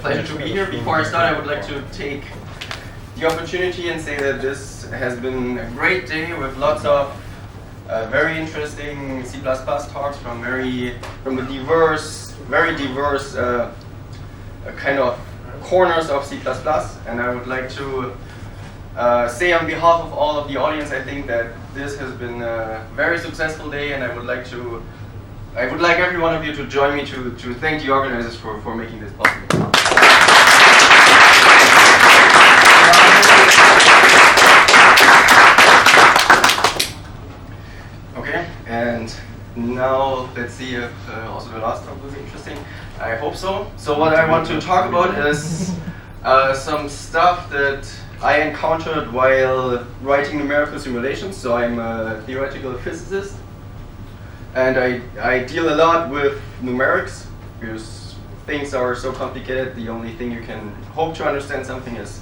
pleasure to be here. Before I start, I would like to take the opportunity and say that this has been a great day with lots of very interesting C++ talks from very diverse kind of corners of C++. And I would like to say on behalf of all of the audience, I think that this has been a very successful day, and I would like every one of you to join me to thank the organizers for making this possible. Okay, and now let's see if also the last talk was interesting. I hope so. So what I want to talk about is some stuff that I encountered while writing numerical simulations. So I'm a theoretical physicist, and I deal a lot with numerics because things are so complicated. The only thing you can hope to understand something is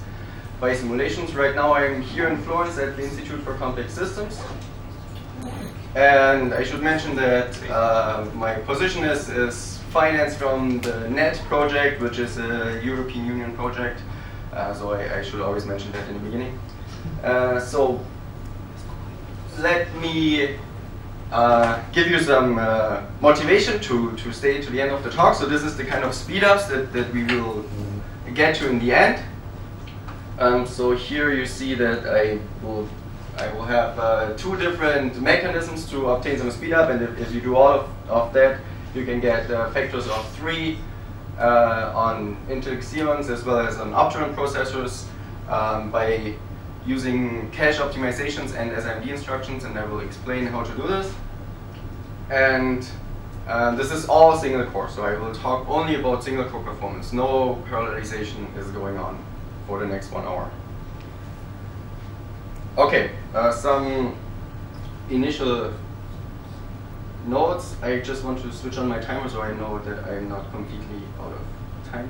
by simulations. Right now I'm here in Florence at the Institute for Complex Systems. And I should mention that my position is financed from the NET project, which is a European Union project. So I should always mention that in the beginning. So let me give you some motivation to stay to the end of the talk. So this is the kind of speed-ups that we will get to in the end. So here you see that I will have two different mechanisms to obtain some speed-up, and if you do all of that, you can get factors of 3 on Intel Xeons as well as on Opteron processors by using cache optimizations and SIMD instructions, and I will explain how to do this. And this is all single core, so I will talk only about single core performance. No parallelization is going on for the next 1 hour. Okay, some initial notes. I just want to switch on my timer so I know that I'm not completely out of time.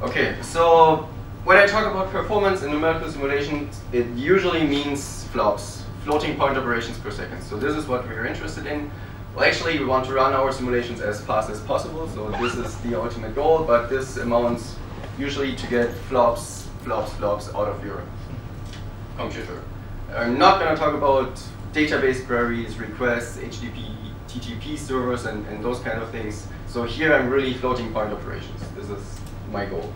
Okay, so when I talk about performance in numerical simulations, it usually means flops, floating point operations per second. So this is what we're interested in. Well, actually, we want to run our simulations as fast as possible, so this is the ultimate goal, but this amounts usually to get flops out of your computer. I'm not going to talk about database queries, requests, HTTP, TTP servers, and those kind of things. So here I'm really floating point operations. This is my goal.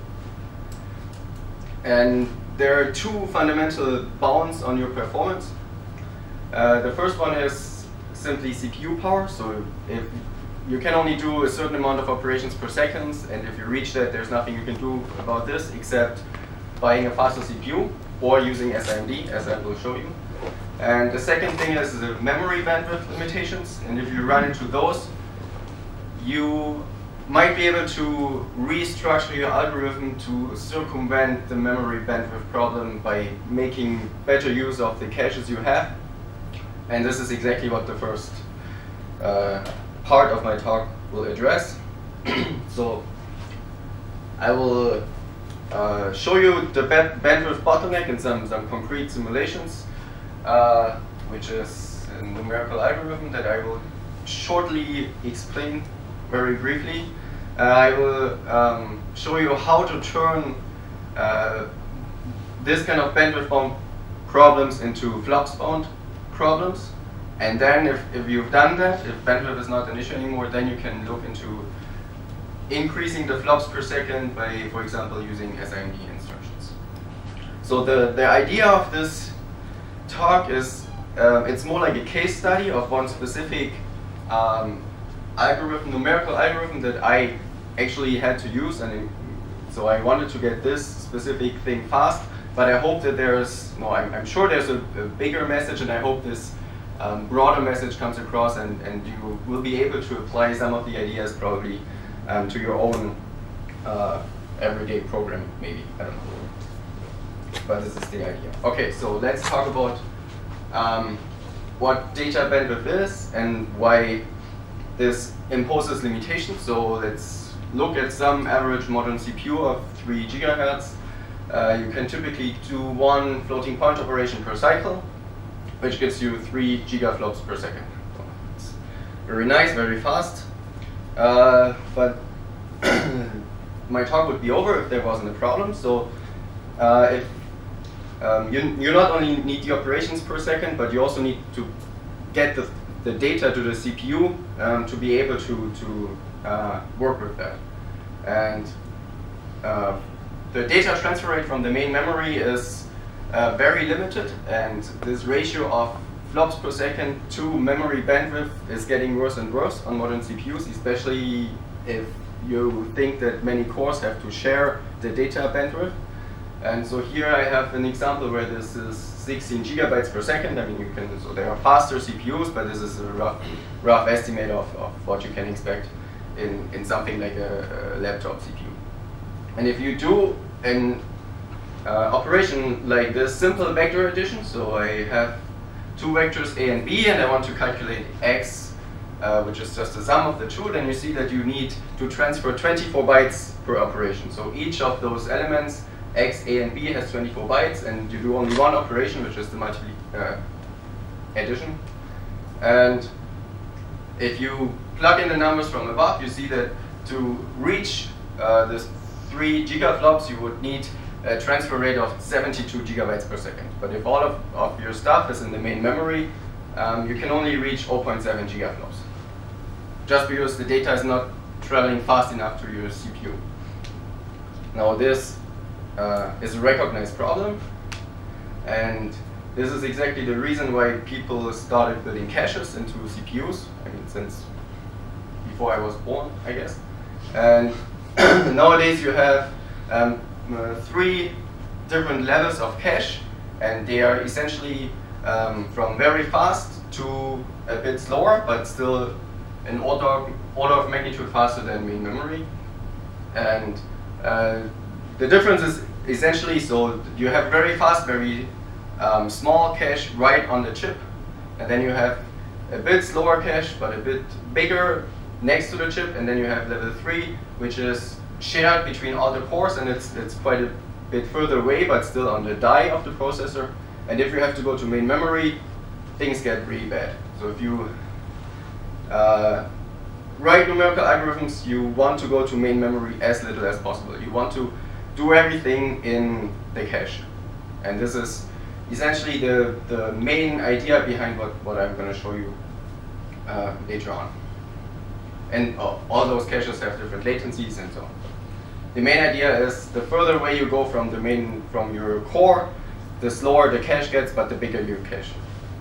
And there are 2 fundamental bounds on your performance. The first one is simply CPU power. So if you can only do a certain amount of operations per second, and if you reach that, there's nothing you can do about this except buying a faster CPU or using SIMD, as I will show you. And the second thing is the memory bandwidth limitations, and if you run into those, you might be able to restructure your algorithm to circumvent the memory bandwidth problem by making better use of the caches you have. And this is exactly what the first part of my talk will address. So I will show you the bandwidth bottleneck in some concrete simulations, which is a numerical algorithm that I will shortly explain very briefly. I will show you how to turn this kind of bandwidth bound problems into flops bound problems. And then if you've done that, if bandwidth is not an issue anymore, then you can look into increasing the flops per second by, for example, using SIMD instructions. So the idea of this talk is, it's more like a case study of one specific algorithm, numerical algorithm that I actually had to use, and so I wanted to get this specific thing fast, but I hope that I'm sure there's a bigger message, and I hope this broader message comes across, and you will be able to apply some of the ideas probably to your own everyday program, maybe, I don't know. But this is the idea. Okay, so let's talk about what data bandwidth is and why this imposes limitations. So let's look at some average modern CPU of 3 gigahertz. You can typically do 1 floating point operation per cycle, which gives you 3 gigaflops per second. So it's very nice, very fast. But my talk would be over if there wasn't a problem. So if you not only need the operations per second, but you also need to get the data to the CPU to be able to work with that. And the data transfer rate from the main memory is very limited, and this ratio of flops per second to memory bandwidth is getting worse and worse on modern CPUs, especially if you think that many cores have to share the data bandwidth. And so here I have an example where this is 16 gigabytes per second. I mean, so there are faster CPUs, but this is a rough estimate of what you can expect in something like a laptop CPU. And if you do an operation like this simple vector addition, so I have two vectors A and B, and I want to calculate X, which is just the sum of the two, then you see that you need to transfer 24 bytes per operation. So each of those elements, X, A, and B, has 24 bytes, and you do only one operation, which is the addition. And if you plug in the numbers from above, you see that to reach this 3 gigaflops, you would need a transfer rate of 72 gigabytes per second. But if all of your stuff is in the main memory, you can only reach 0.7 gigaflops, just because the data is not traveling fast enough to your CPU. Now this is a recognized problem, and this is exactly the reason why people started building caches into CPUs. I mean, since before I was born, I guess. And nowadays you have 3 different levels of cache, and they are essentially from very fast to a bit slower, but still an order of magnitude faster than main memory. And the difference is essentially, so you have very fast, very small cache right on the chip, and then you have a bit slower cache, but a bit bigger next to the chip, and then you have level 3, which is shared between all the cores, and it's quite a bit further away, but still on the die of the processor. And if you have to go to main memory, things get really bad. So if you write numerical algorithms, you want to go to main memory as little as possible. You want to do everything in the cache. And this is essentially the main idea behind what I'm going to show you later on. And all those caches have different latencies and so on. The main idea is the further away you go from your core, the slower the cache gets, but the bigger your cache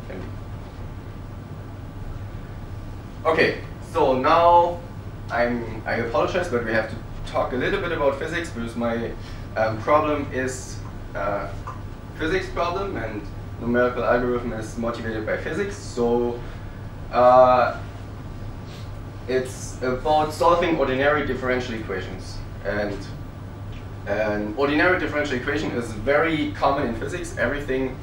can be. Okay, so now I apologize, but we have to talk a little bit about physics, because my problem is physics problem, and numerical algorithm is motivated by physics. So it's about solving ordinary differential equations. And an ordinary differential equation is very common in physics. Everything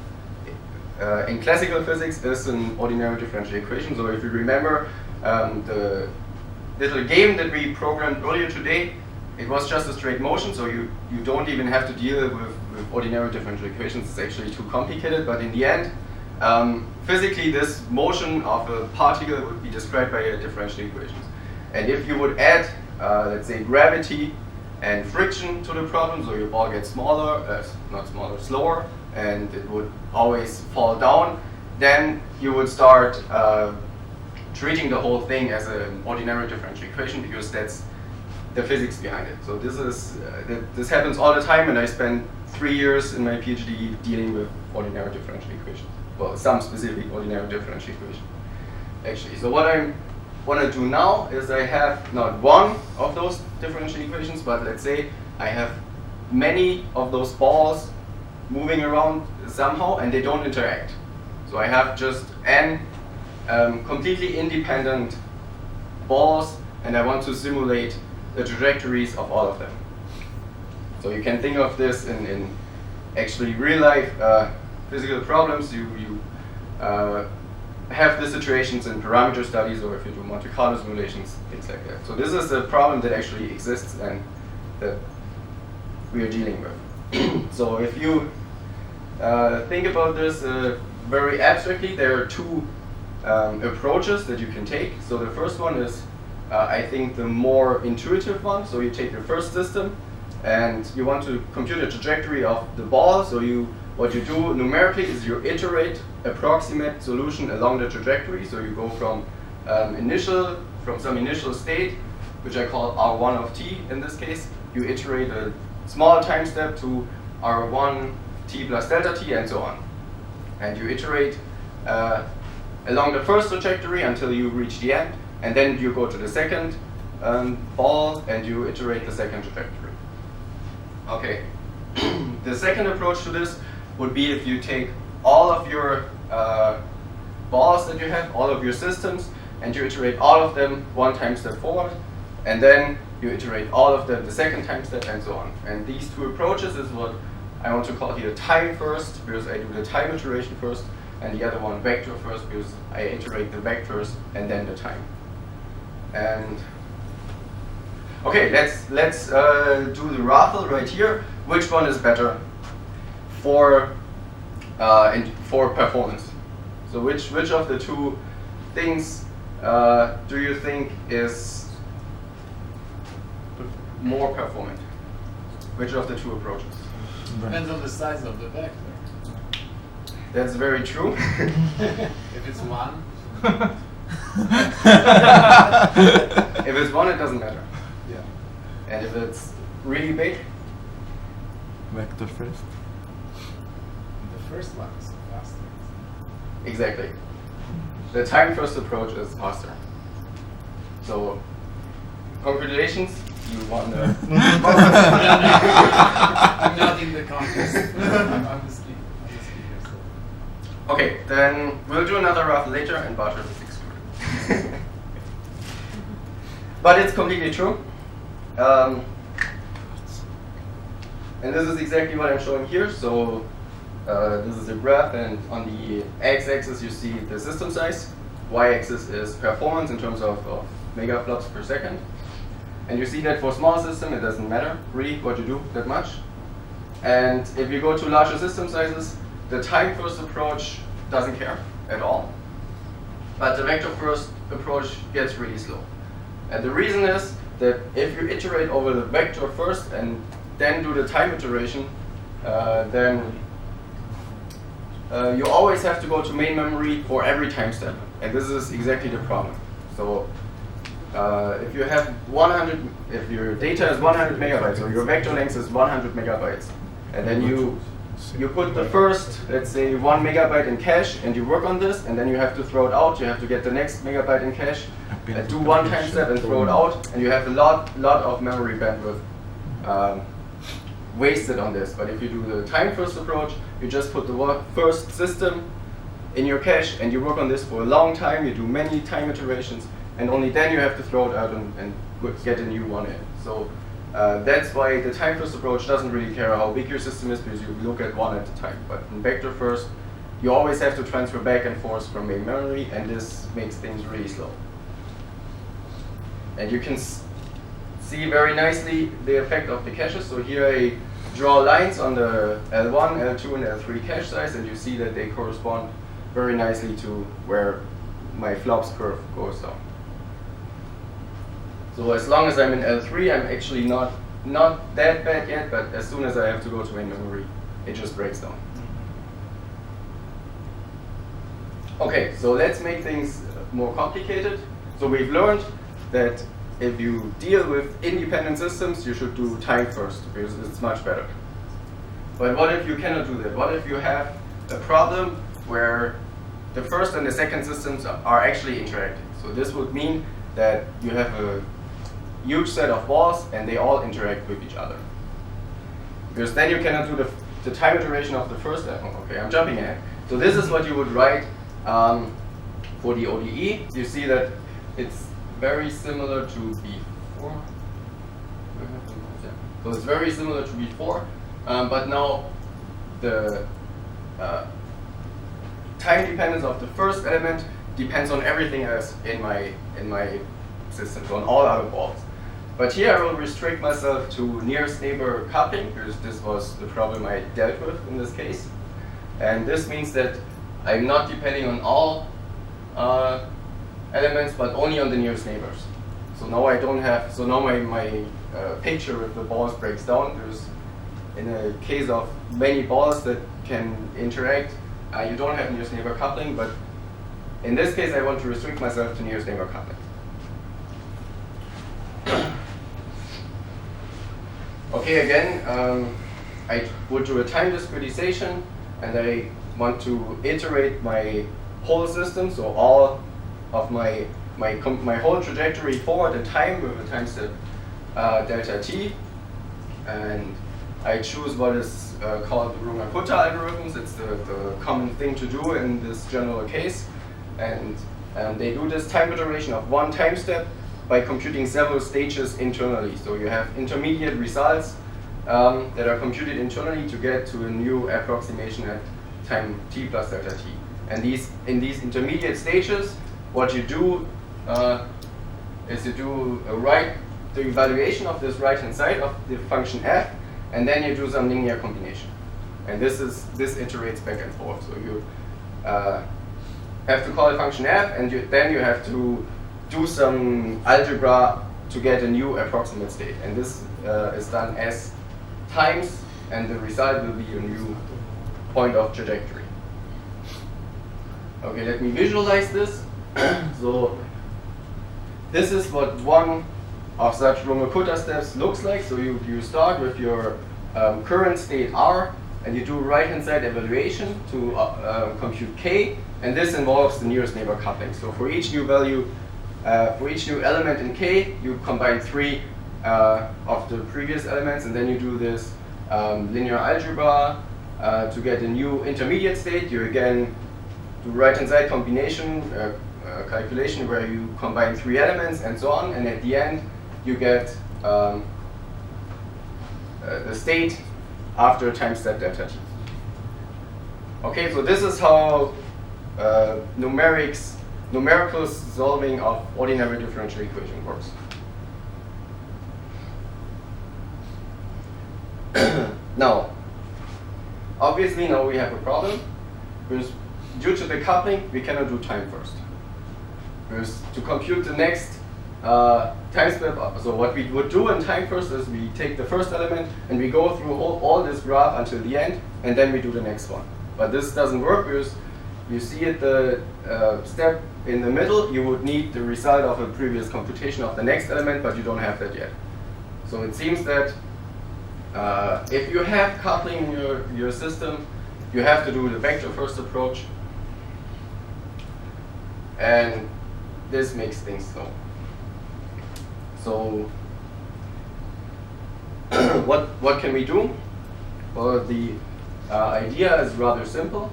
in classical physics is an ordinary differential equation. So if you remember the little game that we programmed earlier today, it was just a straight motion, so you don't even have to deal with ordinary differential equations. It's actually too complicated, but in the end, physically this motion of a particle would be described by a differential equations. And if you would add, let's say, gravity and friction to the problem, so your ball gets smaller, slower, and it would always fall down, then you would start treating the whole thing as an ordinary differential equation, because that's the physics behind it. So this happens all the time, and I spent 3 years in my PhD dealing with ordinary differential equations. Well, some specific ordinary differential equation, actually. So what I want to do now is I have not one of those differential equations, but let's say I have many of those balls moving around somehow, and they don't interact. So I have just n completely independent balls, and I want to simulate the trajectories of all of them. So you can think of this in actually real life physical problems. You have the situations in parameter studies, or if you do Monte Carlo simulations, things like that. So this is a problem that actually exists and that we are dealing with. So if you think about this very abstractly, there are two approaches that you can take. So the first one is I think, the more intuitive one. So you take your first system, and you want to compute a trajectory of the ball. So what you do numerically is you iterate approximate solution along the trajectory. So you go from some initial state, which I call R1 of t in this case. You iterate a small time step to R1 t plus delta t and so on. And you iterate along the first trajectory until you reach the end, and then you go to the second ball and you iterate the second trajectory. Okay. The second approach to this would be if you take all of your balls that you have, all of your systems, and you iterate all of them one time step forward, and then you iterate all of them the second time step, and so on. And these two approaches is what I want to call here time first, because I do the time iteration first, and the other one vector first, because I iterate the vectors and then the time. And okay, let's do the raffle right here. Which one is better for performance? So which of the two things do you think is more performant? Which of the two approaches? Depends on the size of the vector. That's very true. If it's one. If it's one, it doesn't matter. Yeah. And if it's really big? Vector first. The first one is faster. Exactly. The time first approach is faster. So, congratulations, you won the. I'm not in the contest. I'm the speaker. So. Okay, then we'll do another raffle later, and Bartos is excluded. But it's completely true. And this is exactly what I'm showing here. So this is a graph, and on the x-axis you see the system size. Y-axis is performance in terms of megaflops per second. And you see that for small system, it doesn't matter really what you do that much. And if you go to larger system sizes, the time first approach doesn't care at all. But the vector first approach gets really slow. And the reason is that if you iterate over the vector first and then do the time iteration, then you always have to go to main memory for every time step. And this is exactly the problem. So if you have if your data is 100 megabytes, or your vector length is 100 megabytes, and then you put the first, let's say, 1 megabyte in cache, and you work on this, and then you have to throw it out. You have to get the next megabyte in cache, do one time step and throw it out, and you have a lot of memory bandwidth wasted on this. But if you do the time first approach, you just put the first system in your cache, and you work on this for a long time. You do many time iterations, and only then you have to throw it out and get a new one in. So that's why the time first approach doesn't really care how big your system is, because you look at one at a time. But in vector first, you always have to transfer back and forth from main memory, and this makes things really slow. And you can see very nicely the effect of the caches. So here I draw lines on the L1, L2, and L3 cache size, and you see that they correspond very nicely to where my flops curve goes down. So as long as I'm in L3, I'm actually not that bad yet, but as soon as I have to go to main memory, it just breaks down. Okay, so let's make things more complicated. So we've learned that if you deal with independent systems, you should do time first, because it's much better. But what if you cannot do that? What if you have a problem where the first and the second systems are actually interacting? So this would mean that you have a huge set of balls and they all interact with each other. Because then you cannot do the time iteration of the first. Okay, I'm jumping ahead. So this is what you would write for the ODE. You see that it's very similar to before. So it's very similar to before, but now the time dependence of the first element depends on everything else in my system, so on all other balls. But here I will restrict myself to nearest neighbor coupling, because this was the problem I dealt with in this case. And this means that I'm not depending on all elements, but only on the nearest neighbors. So now I don't have, so now my picture with the balls breaks down. There's, in a case of many balls that can interact, you don't have nearest neighbor coupling, but in this case I want to restrict myself to nearest neighbor coupling. Okay, again, I would do a time discretization, and I want to iterate my whole system, so all of my whole trajectory forward in time with a time step delta t, and I choose what is called the Runge-Kutta algorithms. It's the common thing to do in this general case, and they do this time iteration of one time step by computing several stages internally. So you have intermediate results that are computed internally to get to a new approximation at time t plus delta t. And in these intermediate stages, what you do is you do the evaluation of this right-hand side of the function f, and then you do some linear combination. And this iterates back and forth. So you have to call the function f, and then you have to do some algebra to get a new approximate state. And this is done as times, and the result will be a new point of trajectory. Okay, let me visualize this. So this is what one of such Runge-Kutta steps looks like. So you start with your current state R, and you do right-hand side evaluation to compute k, and this involves the nearest neighbor coupling. So for each new value, for each new element in k, you combine 3 of the previous elements, and then you do this linear algebra to get a new intermediate state. You again do right-hand side combination calculation where you combine 3 elements and so on, and at the end you get the state after time step delta t. Okay, so this is how numerical solving of ordinary differential equation works. Now, obviously now we have a problem, because due to the coupling we cannot do time first. Because to compute the next time step, so what we would do in time first is we take the first element and we go through all this graph until the end, and then we do the next one. But this doesn't work because you see at the step in the middle, you would need the result of a previous computation of the next element, but you don't have that yet. So it seems that if you have coupling in your system, you have to do the vector first approach, and this makes things slow. So what can we do? Well, the idea is rather simple.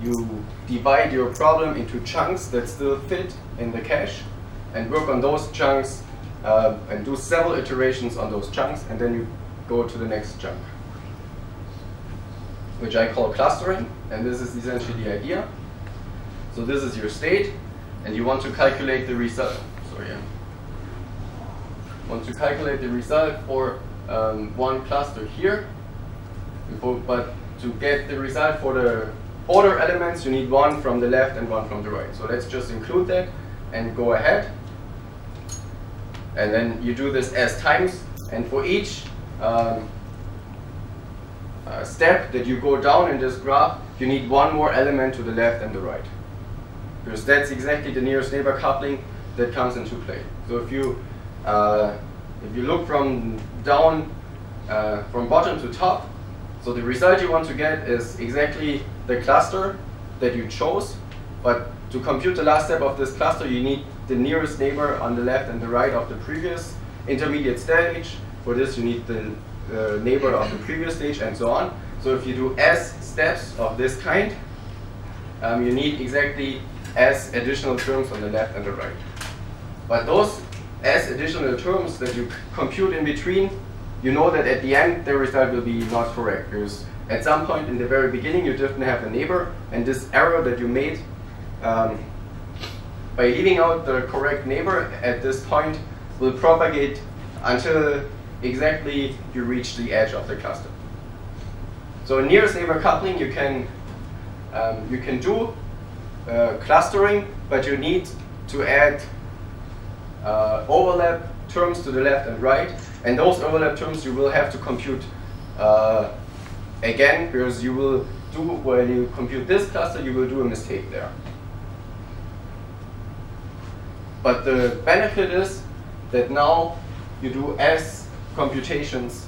You divide your problem into chunks that still fit in the cache, and work on those chunks and do several iterations on those chunks, and then you go to the next chunk, which I call clustering, and this is essentially the idea. So this is your state, and you want to calculate the result. Want to calculate the result for one cluster here, but to get the result for the order elements, you need one from the left and one from the right. So let's just include that and go ahead. And then you do this as times, and for each step that you go down in this graph, you need one more element to the left and the right. Because that's exactly the nearest neighbor coupling that comes into play. So if you look from down, from bottom to top, so the result you want to get is exactly the cluster that you chose, but to compute the last step of this cluster, you need the nearest neighbor on the left and the right of the previous intermediate stage. For this, you need the neighbor of the previous stage, and so on. So if you do S steps of this kind, you need exactly S additional terms on the left and the right. But those S additional terms that you compute in between, you know that at the end the result will be not correct, because at some point in the very beginning you didn't have a neighbor, and this error that you made by leaving out the correct neighbor at this point will propagate until exactly you reach the edge of the cluster. So in nearest neighbor coupling you can do clustering, but you need to add overlap terms to the left and right, and those overlap terms you will have to compute again, because you will do, when you compute this cluster, you will do a mistake there. But the benefit is that now you do S computations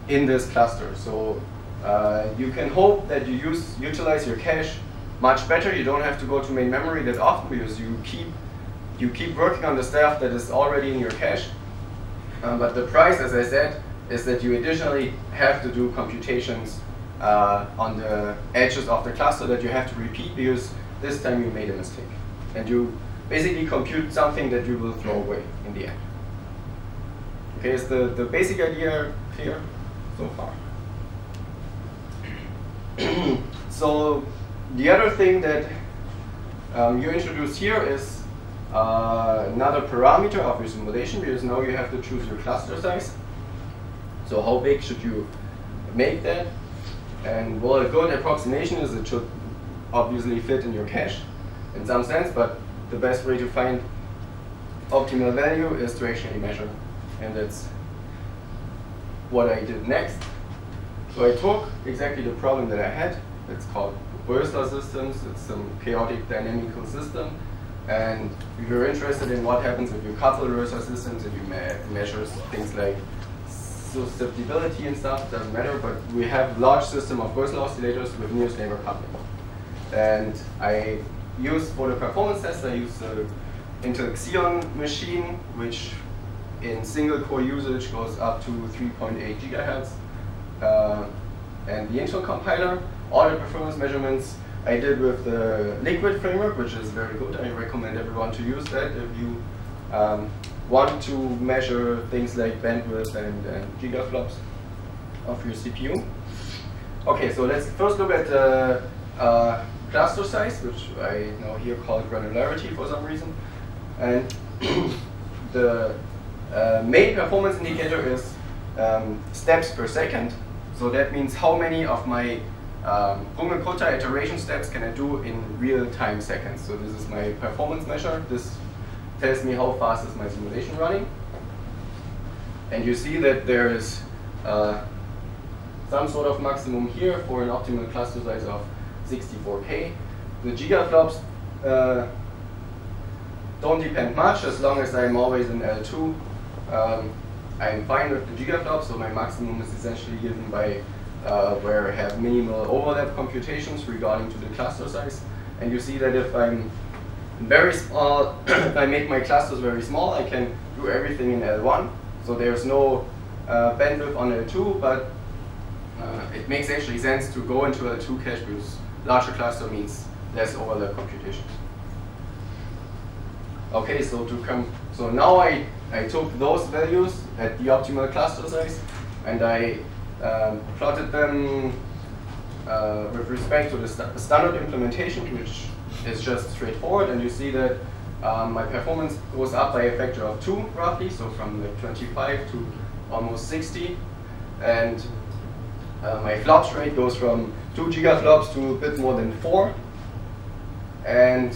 in this cluster. So you can hope that you utilize your cache much better. You don't have to go to main memory that often, because you keep working on the stuff that is already in your cache. But the price, as I said, is that you additionally have to do computations on the edges of the cluster that you have to repeat, because this time you made a mistake. And you basically compute something that you will throw away in the end. Okay, is the basic idea clear so far? So the other thing that you introduce here is another parameter of your simulation, because now you have to choose your cluster size. So how big should you make that? And well, a good approximation is it should obviously fit in your cache in some sense, but the best way to find optimal value is to actually measure. And that's what I did next. So I took exactly the problem that I had. It's called Rösler systems. It's some chaotic dynamical system. And if you're interested in what happens if you couple Rösler systems and you measure things like susceptibility and stuff, doesn't matter, but we have large system of Rösler oscillators with nearest neighbor coupling. And I use, for the performance test, I use the Intel Xeon machine, which in single core usage goes up to 3.8 gigahertz. And the Intel compiler, all the performance measurements I did with the Liquid framework, which is very good. I recommend everyone to use that if you want to measure things like bandwidth and gigaflops of your CPU. Okay, so let's first look at the cluster size, which I now here call granularity for some reason. And the main performance indicator is steps per second. So that means how many of my Runge-Kutta iteration steps can I do in real-time seconds. So this is my performance measure. This tells me how fast is my simulation running. And you see that there is some sort of maximum here for an optimal cluster size of 64K. The gigaflops don't depend much, as long as I'm always in L2. I'm fine with the gigaflops, so my maximum is essentially given by where I have minimal overlap computations regarding to the cluster size. And you see that if I'm very small, if I make my clusters very small, I can do everything in L1. So there's no bandwidth on L2, but it makes actually sense to go into L2 cache, because larger cluster means less overlap computations. Okay, so now I took those values at the optimal cluster size, and I plotted them with respect to the standard implementation, which is just straightforward. And you see that my performance goes up by a factor of 2 roughly, so from like 25 to almost 60. And my flops rate goes from 2 gigaflops to a bit more than 4. And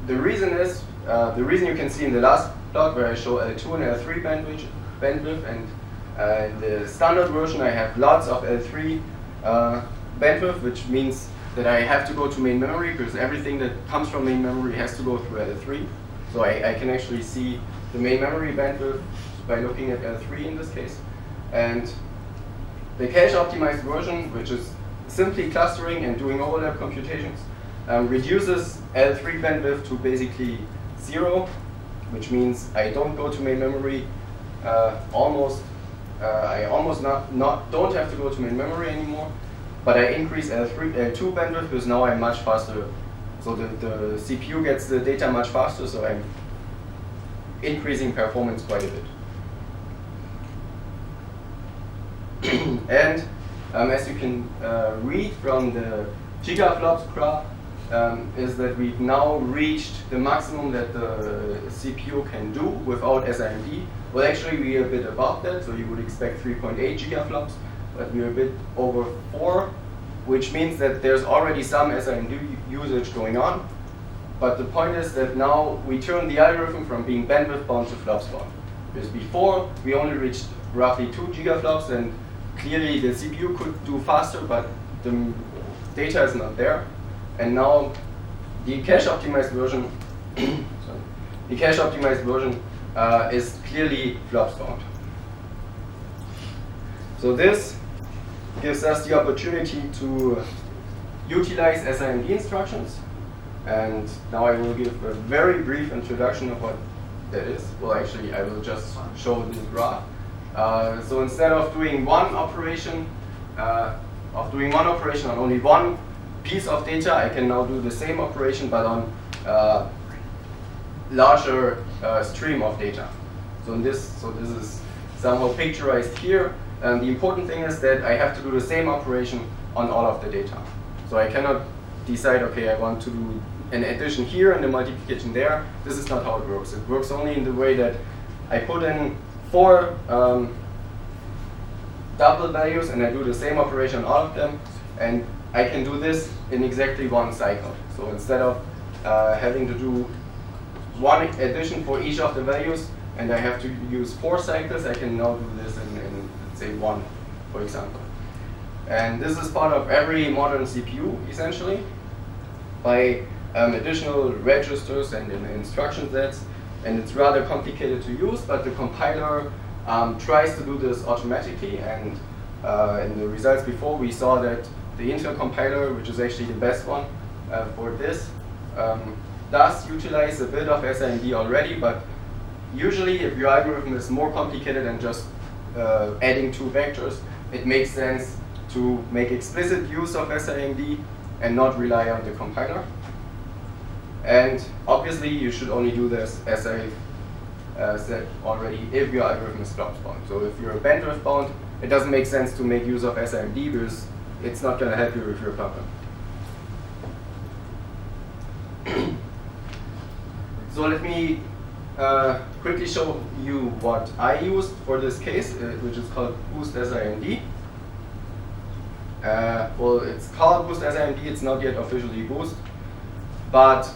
the reason is, the reason you can see in the last plot where I show L2 and L3 bandwidth, and in the standard version I have lots of L3 bandwidth, which means that I have to go to main memory, because everything that comes from main memory has to go through L3. So I can actually see the main memory bandwidth by looking at L3 in this case. And the cache optimized version, which is simply clustering and doing overlap computations, reduces L3 bandwidth to basically 0, which means I don't go to main memory. I almost don't have to go to main memory anymore, but I increase L2 bandwidth, because now I'm much faster. So the CPU gets the data much faster, so I'm increasing performance quite a bit. And as you can read from the gigaflops graph, is that we've now reached the maximum that the CPU can do without SIMD. Well, actually, we're a bit above that, so you would expect 3.8 gigaflops, but we're a bit over 4, which means that there's already some SIMD usage going on. but the point is that now we turn the algorithm from being bandwidth bound to flops bound. Because before we only reached roughly 2 gigaflops, and clearly the CPU could do faster, but the data is not there. And now the cache optimized version, the cache optimized version is clearly flops bound. So this gives us the opportunity to utilize SIMD instructions. And now I will give a very brief introduction of what that is. Well, actually, I will just show this graph. So instead of doing one operation, on only one piece of data, I can now do the same operation, but on larger stream of data. So this is somehow picturized here. And the important thing is that I have to do the same operation on all of the data. So I cannot decide, okay, I want to do an addition here and a multiplication there. This is not how it works. It works only in the way that I put in 4 double values and I do the same operation on all of them, and I can do this in exactly one cycle. So instead of having to do one addition for each of the values and I have to use 4 cycles, I can now do this in let's say 1, for example. And this is part of every modern CPU, essentially, by additional registers and instruction sets. And it's rather complicated to use, but the compiler tries to do this automatically. And in the results before, we saw that the Intel compiler, which is actually the best one for this, does utilize a bit of SIMD already, but usually if your algorithm is more complicated than just adding 2 vectors, it makes sense to make explicit use of SIMD and not rely on the compiler. And obviously you should only do this, as I said already, if your algorithm is flops bound. So if you're bandwidth bound, it doesn't make sense to make use of SIMD because it's not going to help you with your problem. So let me quickly show you what I used for this case, which is called Boost SIMD. Well, it's called Boost SIMD, it's not yet officially Boost, but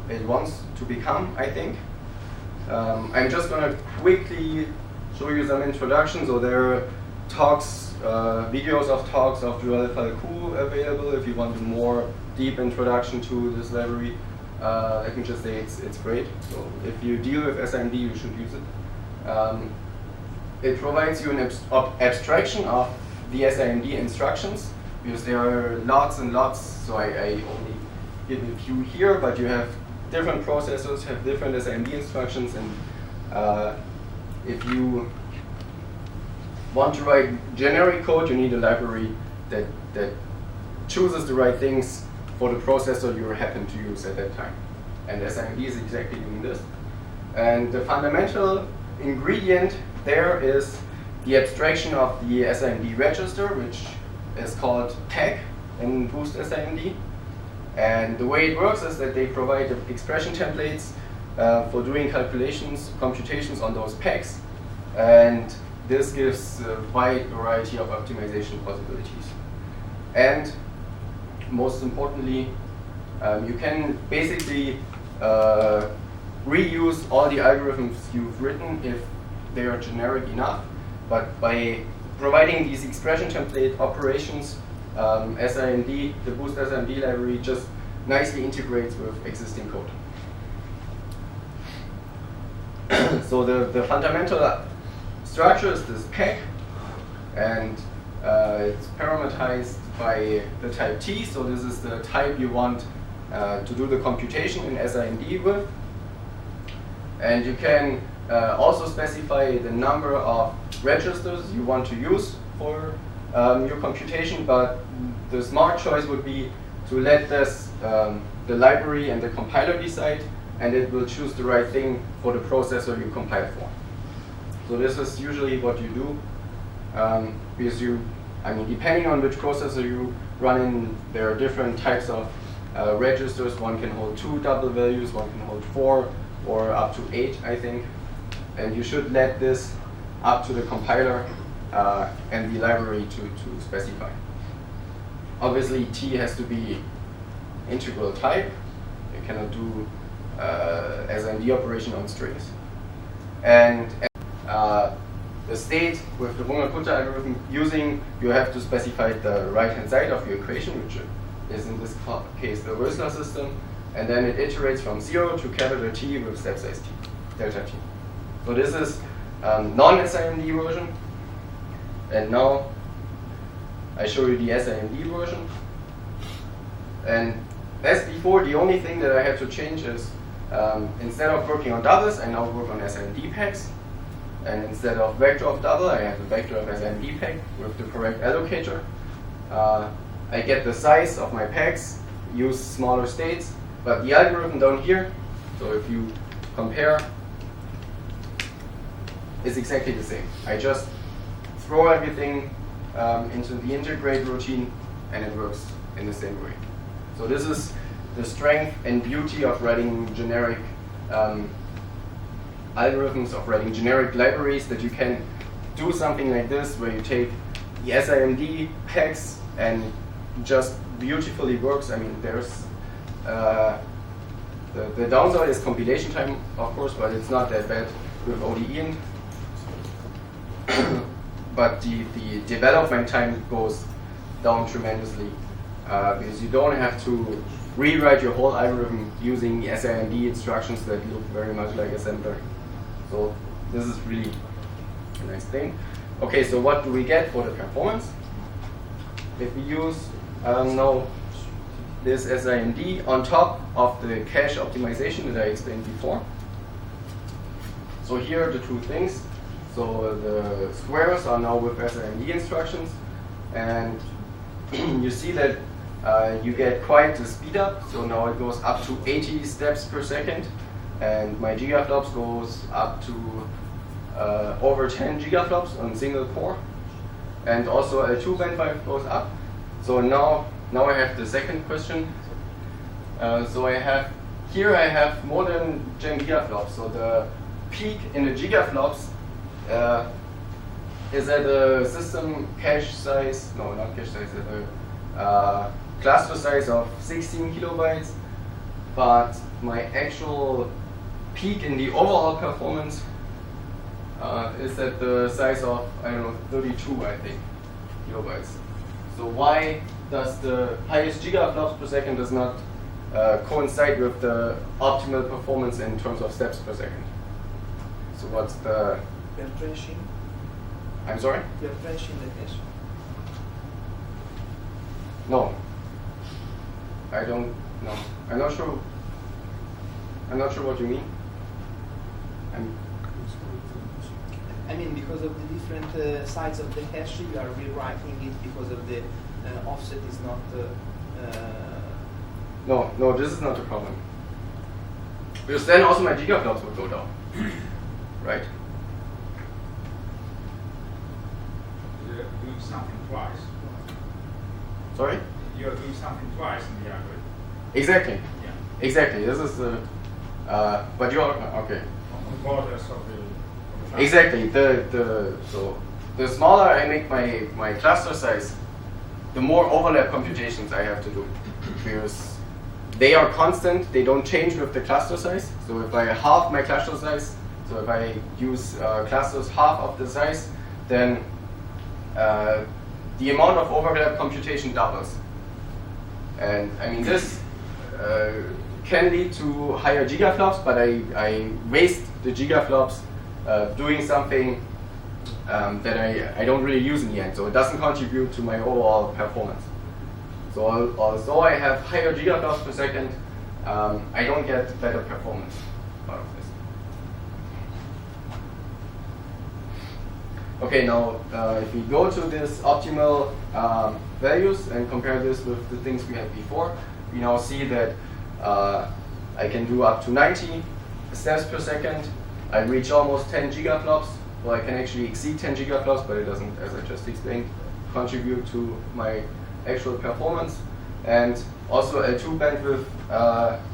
it wants to become, I think. I'm just going to quickly show you some introduction. So there are talks, videos of talks of Joel Falcou available if you want a more deep introduction to this library. Let me just say it's great. So if you deal with SIMD, you should use it. It provides you an abstraction of the SIMD instructions, because there are lots and lots, so I only give a few here, but you have different processors, have different SIMD instructions, and if you want to write generic code, you need a library that chooses the right things for the processor you happen to use at that time. And SIMD is exactly doing this. And the fundamental ingredient there is the abstraction of the SIMD register, which is called tag in Boost SIMD. And the way it works is that they provide expression templates for doing computations on those pegs. And this gives a wide variety of optimization possibilities. And most importantly, you can basically reuse all the algorithms you've written if they are generic enough. But by providing these expression template operations, SIMD, the Boost SIMD library, just nicely integrates with existing code. So the fundamental structure is this peg, and it's parameterized by the type T. So this is the type you want to do the computation in SIMD with. And you can also specify the number of registers you want to use for your computation, but the smart choice would be to let this the library and the compiler decide, and it will choose the right thing for the processor you compile for. So this is usually what you do, because depending on which processor you run in, there are different types of registers. One can hold 2 double values, one can hold 4, or up to 8, I think. And you should let this up to the compiler and the library to specify. Obviously, T has to be integral type, You cannot do SIMD operation on strings. And the state with the Runge-Kutta algorithm using, you have to specify the right-hand side of your equation, which is in this case the Rösler system, and then it iterates from 0 to capital T with step size T, delta T. So this is non-SIMD version, and now I show you the SIMD version. And as before, the only thing that I have to change is instead of working on doubles, I now work on SIMD packs. And instead of vector of double, I have a vector of SIMD pack with the correct allocator. I get the size of my packs, use smaller states, but the algorithm down here, so if you compare, is exactly the same. I just throw everything into the integrate routine, and it works in the same way. So this is the strength and beauty of writing generic algorithms, of writing generic libraries, that you can do something like this where you take the SIMD packs and just beautifully works. I mean, there's the downside is compilation time, of course, but it's not that bad with ODE. But the development time goes down tremendously because you don't have to rewrite your whole algorithm using SIMD instructions that look very much like assembler. So this is really a nice thing. Okay, so what do we get for the performance? If we use now this SIMD on top of the cache optimization that I explained before. So here are the two things. So the squares are now with SIMD instructions, and you see that you get quite a speed up. So now it goes up to 80 steps per second, and my gigaflops goes up to over 10 gigaflops on single core, and also L2 bandwidth goes up. So now I have the second question. So I have more than 10 gigaflops. So the peak in the gigaflops is at a system cache size, no, not cache size, at a cluster size of 16 kilobytes, but my actual peak in the overall performance is at the size of, I don't know, 32, I think, kilobytes. So why does the highest gigaflops per second does not coincide with the optimal performance in terms of steps per second? So what's the... You're trashing. I'm sorry? You're trashing the cache. No. I don't know. I'm not sure. I'm not sure what you mean. I mean, because of the different sides of the hash, you are rewriting it because of the offset is not. No, this is not the problem. Because then also my gigaflops would go down, right? You're doing something twice. Sorry? You're doing something twice in the algorithm. Exactly. Yeah. Exactly. This is the. But you're okay. On the borders of the Exactly. So the smaller I make my cluster size, the more overlap computations I have to do, because they are constant. They don't change with the cluster size. So if I halve my cluster size, so if I use clusters half of the size, then the amount of overlap computation doubles. And I mean, this can lead to higher gigaflops, but I waste the gigaflops doing something that I don't really use in the end. So it doesn't contribute to my overall performance. So although I have higher gigaflops per second, I don't get better performance out of this. Okay, now if we go to this optimal values and compare this with the things we had before, we now see that I can do up to 90 steps per second. I reach almost 10 gigaflops. Well, I can actually exceed 10 gigaflops, but it doesn't, as I just explained, contribute to my actual performance. And also L2 bandwidth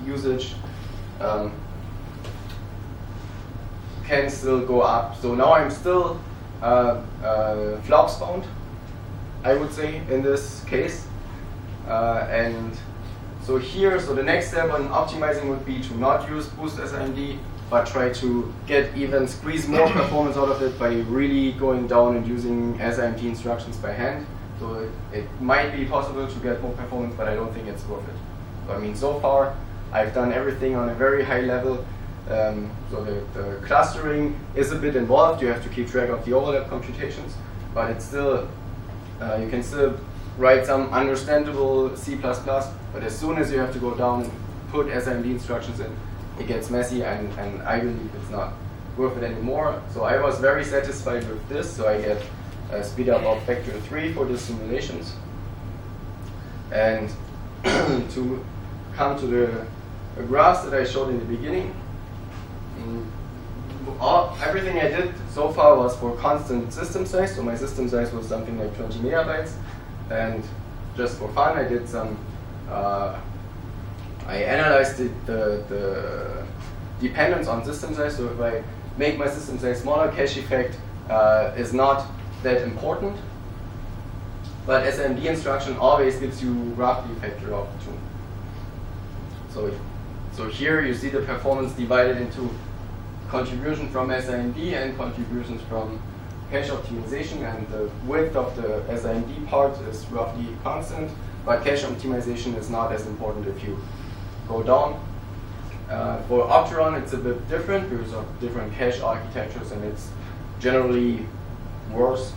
usage can still go up. So now I'm still flops bound, I would say, in this case. And So here, so the next step on optimizing would be to not use boost SIMD, but try to squeeze more performance out of it by really going down and using SIMD instructions by hand. So it might be possible to get more performance, but I don't think it's worth it. So, I mean, so far, I've done everything on a very high level. So the clustering is a bit involved. You have to keep track of the overlap computations, but it's still, you can still write some understandable C++, but as soon as you have to go down, put SIMD instructions in, it gets messy, and I believe it's not worth it anymore. So I was very satisfied with this, so I get a speed up of factor 3 for the simulations. And to come to the graphs that I showed in the beginning, everything I did so far was for constant system size, so my system size was something like 20 megabytes, and just for fun I did some, I analyzed the dependence on system size, so if I make my system size smaller, cache effect is not that important, but SIMD instruction always gives you roughly a factor of 2. So here you see the performance divided into contribution from SIMD and contributions from cache optimization, and the width of the SIMD part is roughly constant, but cache optimization is not as important if you go down. For Opteron it's a bit different because of different cache architectures, and it's generally worse.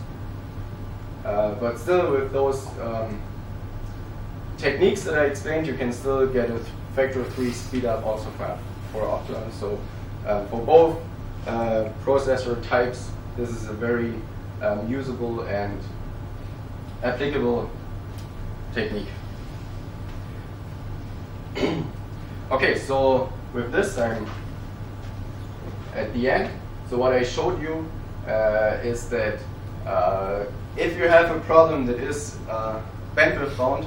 But still, with those techniques that I explained, you can still get a factor of 3 speed up also for Opteron. So for both processor types, this is a very usable and applicable technique. Okay, so with this, I'm at the end. So what I showed you is that if you have a problem that is bandwidth bound,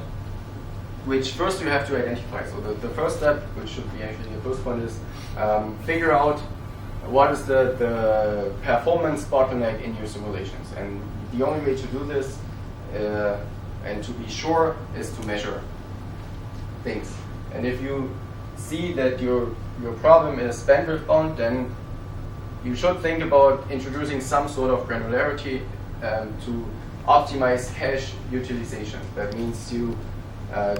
which first you have to identify. So the first step, which should be actually the first one, is figure out what is the performance bottleneck in your simulations. And the only way to do this, and to be sure, is to measure things. And if you see that your problem is bandwidth bound, then you should think about introducing some sort of granularity to optimize cache utilization. That means you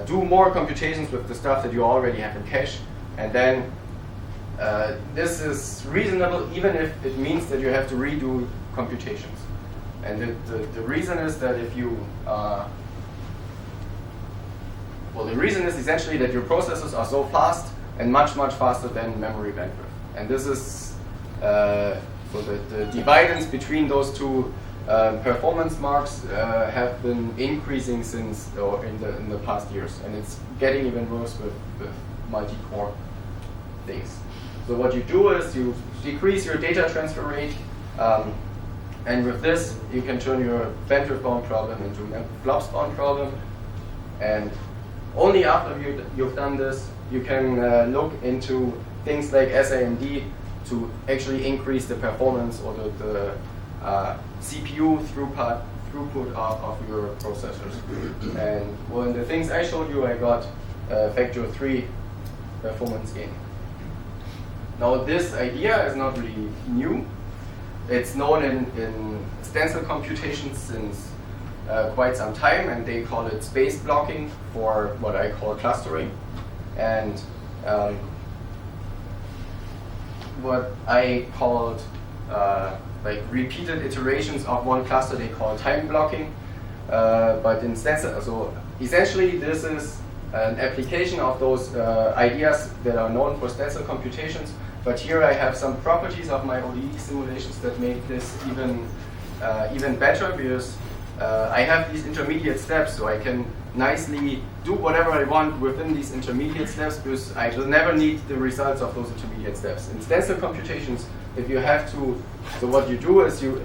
do more computations with the stuff that you already have in cache, and then this is reasonable even if it means that you have to redo computations. And the reason is that if you the reason is essentially that your processors are so fast and much faster than memory bandwidth. And this is so the dividends between those two performance marks have been increasing since in the past years, and it's getting even worse with multi-core things. So what you do is you decrease your data transfer rate, and with this you can turn your bandwidth bound problem into a flops bound problem. And only after you've done this, you can look into things like SIMD to actually increase the performance or the CPU throughput of your processors. And well, in the things I showed you, I got factor 3 performance gain. Now this idea is not really new. It's known in stencil computations since quite some time, and they call it space blocking for what I call clustering. And what I called like repeated iterations of one cluster, they call time blocking. But in stencil, so essentially this is an application of those ideas that are known for stencil computations. But here I have some properties of my ODE simulations that make this even better, because I have these intermediate steps, so I can nicely do whatever I want within these intermediate steps, because I will never need the results of those intermediate steps. In stencil computations, if you have to, so what you do is you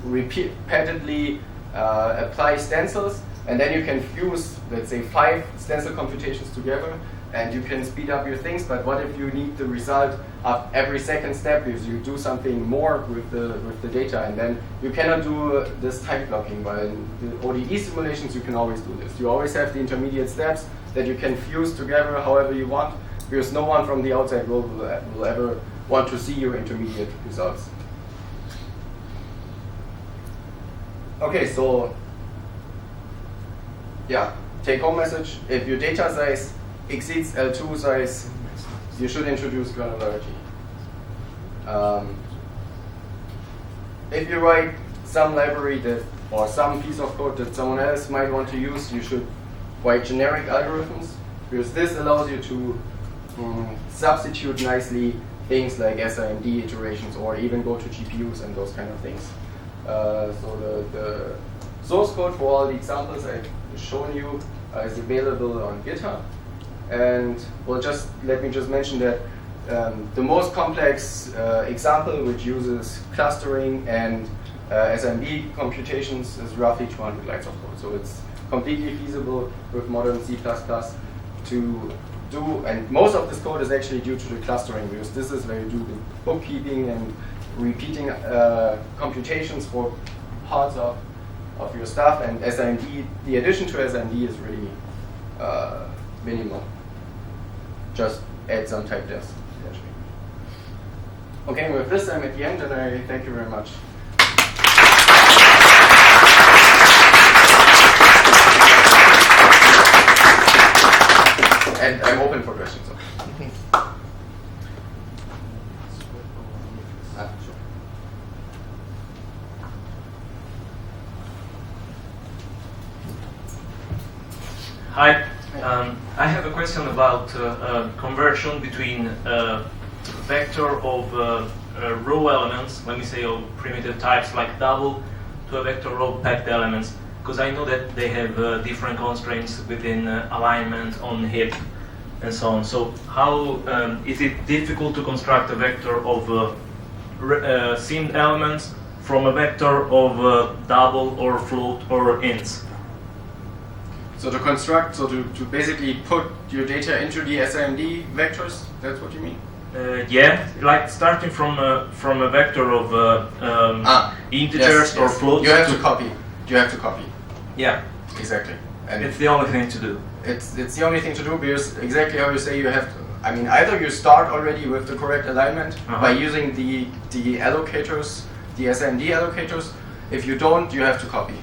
repeatedly apply stencils, and then you can fuse, let's say, 5 stencil computations together, and you can speed up your things, but what if you need the result of every second step because you do something more with the data, and then you cannot do this time blocking. While in the ODE simulations you can always do this. You always have the intermediate steps that you can fuse together however you want, because no one from the outside world will ever want to see your intermediate results. Okay, so yeah, take home message: if your data size exceeds L2 size, you should introduce granularity. If you write some library or some piece of code that someone else might want to use, you should write generic algorithms, because this allows you to substitute nicely things like SIMD iterations, or even go to GPUs and those kind of things. So the source code for all the examples I've shown you is available on GitHub. And well, let me just mention that the most complex example, which uses clustering and SIMD computations, is roughly 200 lines of code. So it's completely feasible with modern C++ to do, and most of this code is actually due to the clustering, because this is where you do the bookkeeping and repeating computations for parts of your stuff, and SIMD, the addition to SIMD is really minimal. Just add some type defs, essentially. Okay, with this I'm at the end, and I thank you very much. And I'm open for questions. Sure. Hi, I have a question about conversion between vector of row elements, let me say of primitive types like double, to a vector of packed elements, because I know that they have different constraints within alignment on heap and so on. So how is it difficult to construct a vector of seamed elements from a vector of double or float or ints? So to construct, to basically put your data into the SIMD vectors, that's what you mean? Yeah, like starting from a vector of integers or floats. You have to copy. You have to copy. Yeah, exactly. And it's the only thing to do. It's the only thing to do, because exactly how you say, you have to, I mean, either you start already with the correct alignment by using the allocators, the SIMD allocators. If you don't, you have to copy.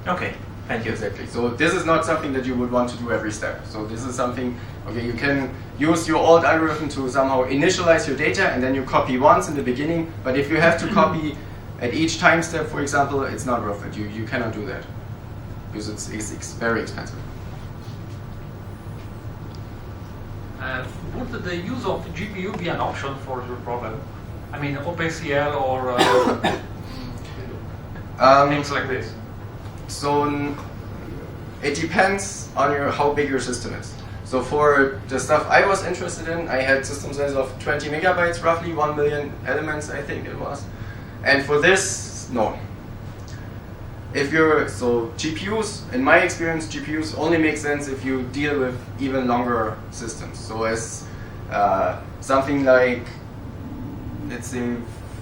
Okay. Thank you. Exactly. So this is not something that you would want to do every step. So this is something, okay, you can use your old algorithm to somehow initialize your data, and then you copy once in the beginning. But if you have to copy at each time step, for example, it's not worth it. You cannot do that, because it's very expensive. Would the use of GPU be an option for your problem? I mean, OpenCL or things like this? So it depends on how big your system is. So for the stuff I was interested in, I had system size of 20 megabytes, roughly 1 million elements, I think it was. And for this, no. So GPUs, in my experience, GPUs only make sense if you deal with even longer systems. So as something like, let's say,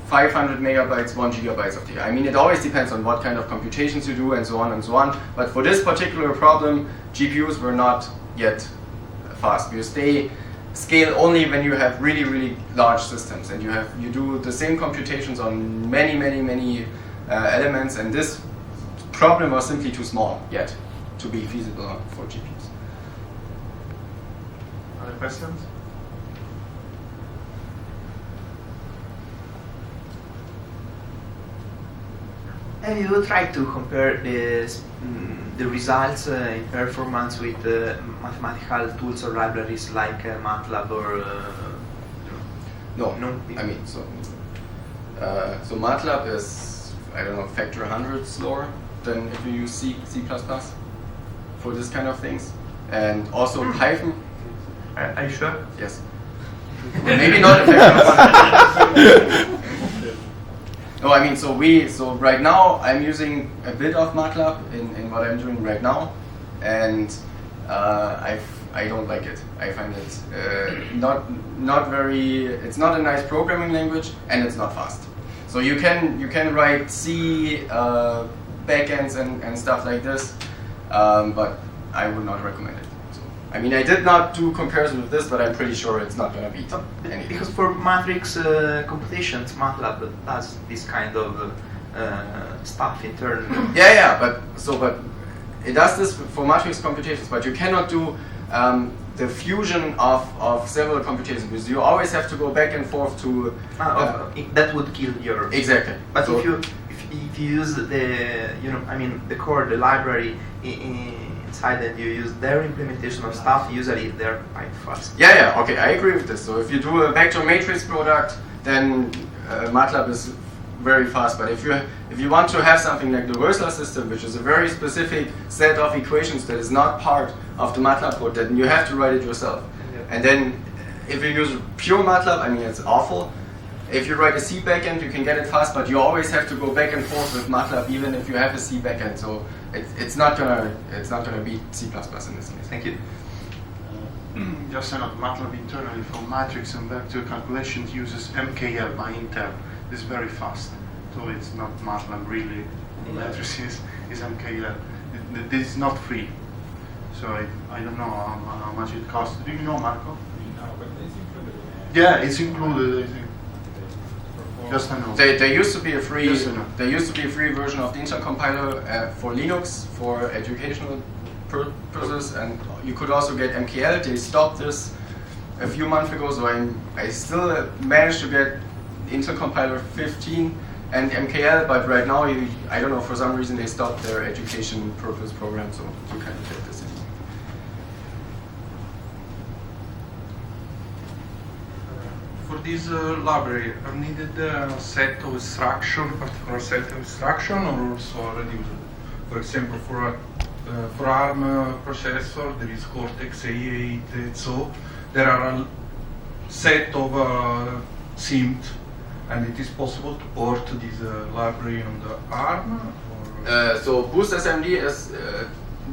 500 megabytes, 1 gigabytes of data. I mean, it always depends on what kind of computations you do and so on and so on. But for this particular problem, GPUs were not yet fast, because they scale only when you have really, really large systems, and you do the same computations on many, many, many elements, and this problem was simply too small yet to be feasible for GPUs. Other questions? Have you tried to compare the results in performance with mathematical tools or libraries like MATLAB or? No. No. I mean, so MATLAB is, I don't know, factor 100 slower than if you use C for this kind of things, and also Python. Are you sure? Yes. Maybe not a factor 100. No, I mean, so right now I'm using a bit of MATLAB in what I'm doing right now, and I don't like it. I find it not very. It's not a nice programming language, and it's not fast. So you can write C backends and stuff like this, but I would not recommend it. So, I mean, I did not do comparison with this, but I'm pretty sure it's not going to beat anything. Because for matrix computations, MATLAB does this kind of stuff internally. Yeah, but it does this for matrix computations, but you cannot do the fusion of several computations, because you always have to go back and forth to. That would kill your. Exactly. But so if you use the core, the library inside, and you use their implementation of stuff, usually they're quite fast. Yeah, okay, I agree with this. So if you do a vector matrix product, then MATLAB is very fast. But if you want to have something like the Rösler system, which is a very specific set of equations that is not part of the MATLAB code, then you have to write it yourself. Yeah. And then if you use pure MATLAB, I mean, it's awful. If you write a C backend, you can get it fast, but you always have to go back and forth with MATLAB, even if you have a C backend. So it's not gonna beat C++ in this case. Thank you. Just a note, MATLAB internally for matrix and vector calculations uses MKL by Intel. It's very fast, so it's not MATLAB really. Matrices is MKL. This is not free, so I don't know how much it costs. Do you know, Marco? No, but it's included. Yeah, it's included, I think. Just a note. There used to be a free version of the Intel compiler for Linux for educational purposes, and you could also get MKL. They stopped this a few months ago, so I still managed to get Intel compiler 15 and MKL, but right now I don't know, for some reason they stopped their education purpose program, so you can't get this anymore. For this library, are needed a set of instruction, particular set of instruction, or also already used? For example, for ARM processor, there is Cortex A8, so there are a set of SIMD, and it is possible to port this library on the ARM? So BoostSMD is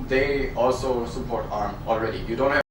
they also support ARM already. You don't have